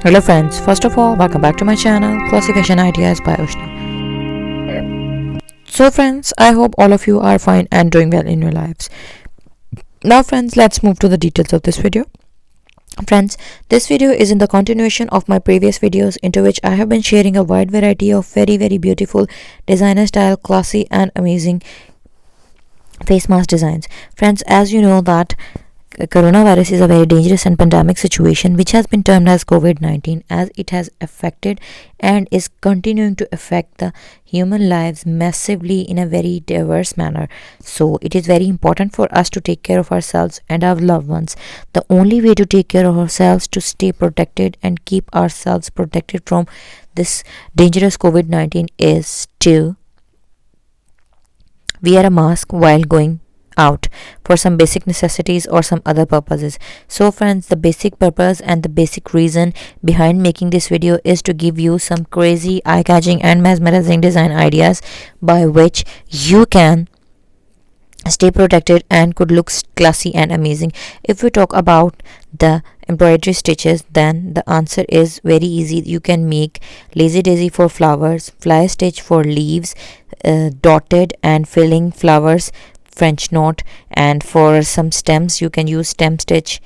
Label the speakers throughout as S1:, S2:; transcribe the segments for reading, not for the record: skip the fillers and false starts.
S1: Hello friends, first of all, welcome back to my channel, Classy Fashion Ideas by Ushna. So friends, I hope all of you are fine and doing well in your lives. Now friends, let's move to the details of this video. Friends, this video is in the continuation of my previous videos into which I have been sharing a wide variety of very beautiful designer style, classy and amazing face mask designs. Friends, as you know that coronavirus is a very dangerous and pandemic situation which has been termed as COVID-19, as it has affected and is continuing to affect the human lives massively in a very diverse manner. So it is very important for us to take care of ourselves and our loved ones. The only way to take care of ourselves, to stay protected and keep ourselves protected from this dangerous COVID-19, is to wear a mask while going out for some basic necessities or some other purposes. So friends, the basic purpose and the basic reason behind making this video is to give you some crazy, eye-catching and mesmerizing design ideas by which you can stay protected and could look classy and amazing. If we talk about the embroidery stitches, then the answer is very easy. You can make lazy daisy for flowers, fly stitch for leaves, dotted and filling flowers, French knot, and for some stems you can use stem stitch.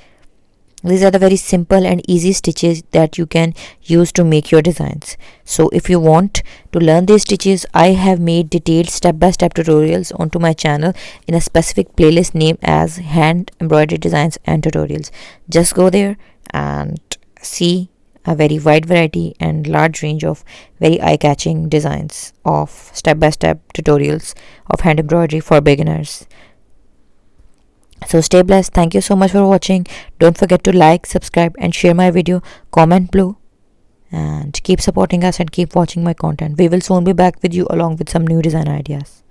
S1: These are the very simple and easy stitches that you can use to make your designs. So if you want to learn these stitches, I have made detailed step-by-step tutorials onto my channel in a specific playlist named as Hand Embroidery Designs and Tutorials. Just go there and see a very wide variety and large range of very eye-catching designs of step-by-step tutorials of hand embroidery for beginners. So stay blessed. Thank you so much for watching. Don't forget to like, subscribe and share my video, comment below, and keep supporting us and keep watching my content. We will soon be back with you along with some new design ideas.